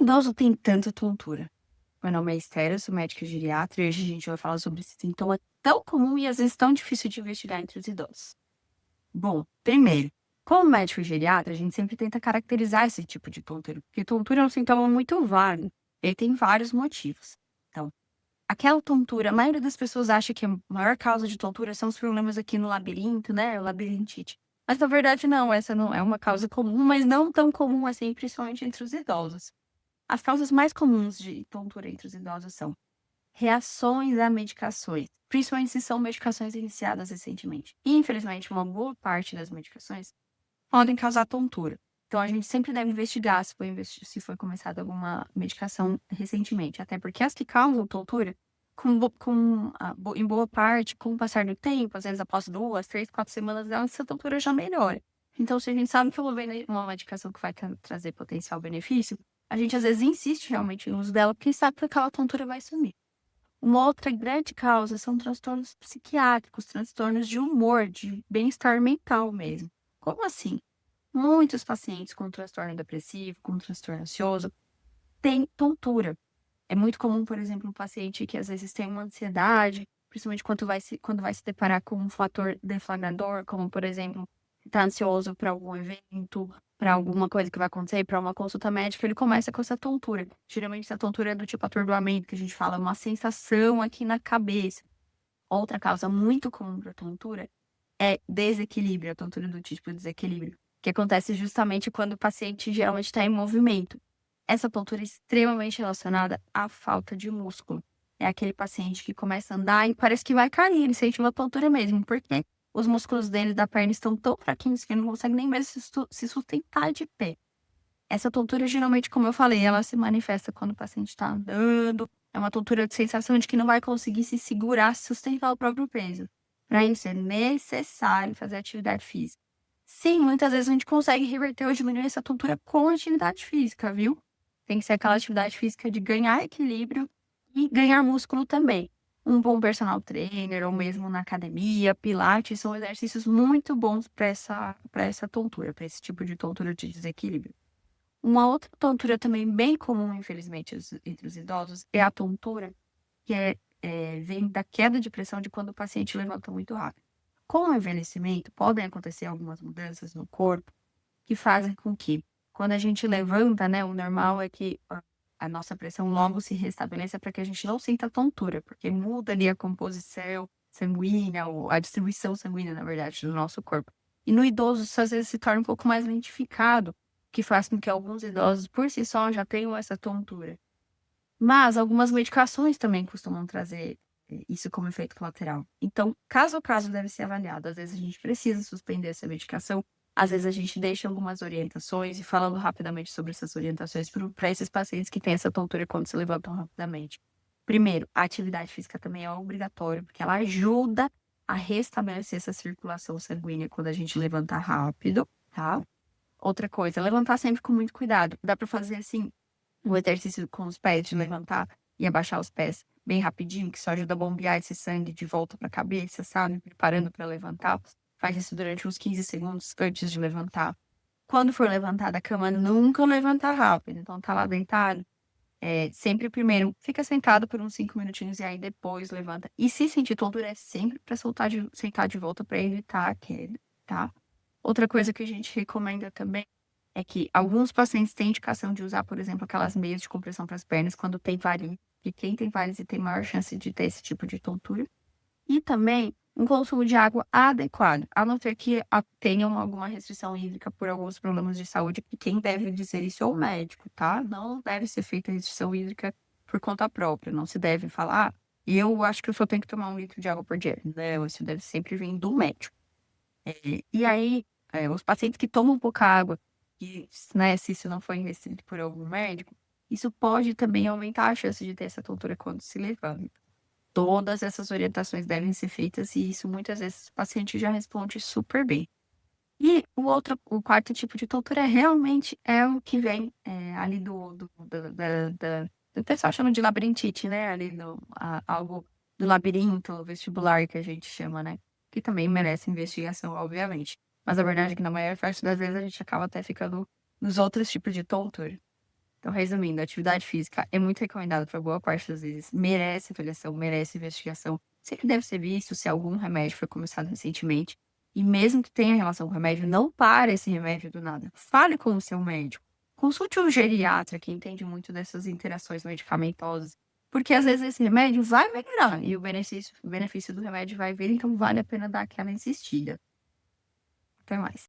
Idoso tem tanta tontura. Meu nome é Esther, eu sou médica geriatra e hoje a gente vai falar sobre esse sintoma tão comum e às vezes tão difícil de investigar entre os idosos. Bom, primeiro, como médico geriatra, a gente sempre tenta caracterizar esse tipo de tontura, porque tontura é um sintoma muito válido. Ele tem vários motivos. Então, aquela tontura, a maioria das pessoas acha que a maior causa de tontura são os problemas aqui no labirinto, né? O labirintite. Mas na verdade não, essa não é uma causa comum, mas não tão comum assim, principalmente entre os idosos. As causas mais comuns de tontura entre os idosos são reações a medicações, principalmente se são medicações iniciadas recentemente. E, infelizmente, uma boa parte das medicações podem causar tontura. Então, a gente sempre deve investigar se foi começada alguma medicação recentemente, até porque as que causam tontura, em boa parte, com o passar do tempo, às vezes após 2, 3, 4 semanas, essa tontura já melhora. Então, se a gente sabe que uma medicação que vai trazer potencial benefício, a gente às vezes insiste realmente no uso dela, porque sabe que aquela tontura vai sumir. Uma outra grande causa são transtornos psiquiátricos, transtornos de humor, de bem-estar mental mesmo. Como assim? Muitos pacientes com transtorno depressivo, com transtorno ansioso, têm tontura. É muito comum, por exemplo, um paciente que às vezes tem uma ansiedade, principalmente quando vai se deparar com um fator deflagrador, como, por exemplo, está ansioso para algum evento, para alguma coisa que vai acontecer, para uma consulta médica, ele começa com essa tontura. Geralmente, essa tontura é do tipo atordoamento, que a gente fala, uma sensação aqui na cabeça. Outra causa muito comum para tontura é desequilíbrio, a tontura do tipo desequilíbrio, que acontece justamente quando o paciente geralmente está em movimento. Essa tontura é extremamente relacionada à falta de músculo. É aquele paciente que começa a andar e parece que vai cair, ele sente uma tontura mesmo, porque os músculos dele da perna estão tão fraquinhos que ele não consegue nem mesmo se sustentar de pé. Essa tontura, geralmente, como eu falei, ela se manifesta quando o paciente está andando, é uma tontura de sensação de que não vai conseguir se segurar, se sustentar o próprio peso. Para isso, é necessário fazer atividade física. Sim, muitas vezes a gente consegue reverter ou diminuir essa tontura com atividade física, viu? Tem que ser aquela atividade física de ganhar equilíbrio e ganhar músculo também. Um bom personal trainer ou mesmo na academia, pilates, são exercícios muito bons para essa tontura, para esse tipo de tontura de desequilíbrio. Uma outra tontura também bem comum, infelizmente, entre os idosos é a tontura que vem da queda de pressão de quando o paciente levanta muito rápido. Com o envelhecimento, podem acontecer algumas mudanças no corpo que fazem com que, quando a gente levanta, né, o normal é que a nossa pressão logo se restabeleça para que a gente não sinta tontura, porque muda ali a composição sanguínea, ou a distribuição sanguínea, na verdade, do nosso corpo. E no idoso, isso às vezes se torna um pouco mais lentificado, que faz com que alguns idosos, por si só, já tenham essa tontura. Mas algumas medicações também costumam trazer isso como efeito colateral. Então, caso a caso deve ser avaliado. Às vezes a gente precisa suspender essa medicação, às vezes a gente deixa algumas orientações, e falando rapidamente sobre essas orientações para esses pacientes que têm essa tontura quando se levantam rapidamente. Primeiro, a atividade física também é obrigatória, porque ela ajuda a restabelecer essa circulação sanguínea quando a gente levanta rápido, tá? Outra coisa, levantar sempre com muito cuidado. Dá para fazer assim, o exercício com os pés, de levantar e abaixar os pés bem rapidinho, que só ajuda a bombear esse sangue de volta para a cabeça, sabe? Preparando para levantar. Faz isso durante uns 15 segundos antes de levantar. Quando for levantar da cama, nunca levanta rápido. Então, tá lá deitado. Sempre primeiro fica sentado por uns 5 minutinhos e aí depois levanta. E se sentir tontura, é sempre para sentar de volta para evitar a queda, tá? Outra coisa que a gente recomenda também é que alguns pacientes têm indicação de usar, por exemplo, aquelas meias de compressão para as pernas quando tem varizes. E quem tem varizes tem maior chance de ter esse tipo de tontura. E também um consumo de água adequado, a não ser que tenham alguma restrição hídrica por alguns problemas de saúde, que quem deve dizer isso é o médico, tá? Não deve ser feita restrição hídrica por conta própria, não se deve falar, e eu acho que eu só tenho que tomar 1 litro de água por dia. Não, isso deve sempre vir do médico. E aí, os pacientes que tomam pouca água, e, né, se isso não foi restrito por algum médico, isso pode também aumentar a chance de ter essa tontura quando se levanta. Todas essas orientações devem ser feitas e isso muitas vezes o paciente já responde super bem. E o quarto tipo de tontura realmente é o que vem ali o pessoal chama de labirintite, né? Ali algo do labirinto vestibular que a gente chama, né? Que também merece investigação, obviamente. Mas a verdade é que na maior parte das vezes a gente acaba até ficando nos outros tipos de tontura. Então, resumindo, a atividade física é muito recomendada para boa parte das vezes, merece avaliação, merece investigação. Sempre deve ser visto se algum remédio foi começado recentemente. E mesmo que tenha relação com o remédio, não pare esse remédio do nada. Fale com o seu médico. Consulte um geriatra que entende muito dessas interações medicamentosas. Porque às vezes esse remédio vai melhorar e o benefício do remédio vai vir, então vale a pena dar aquela insistida. Até mais.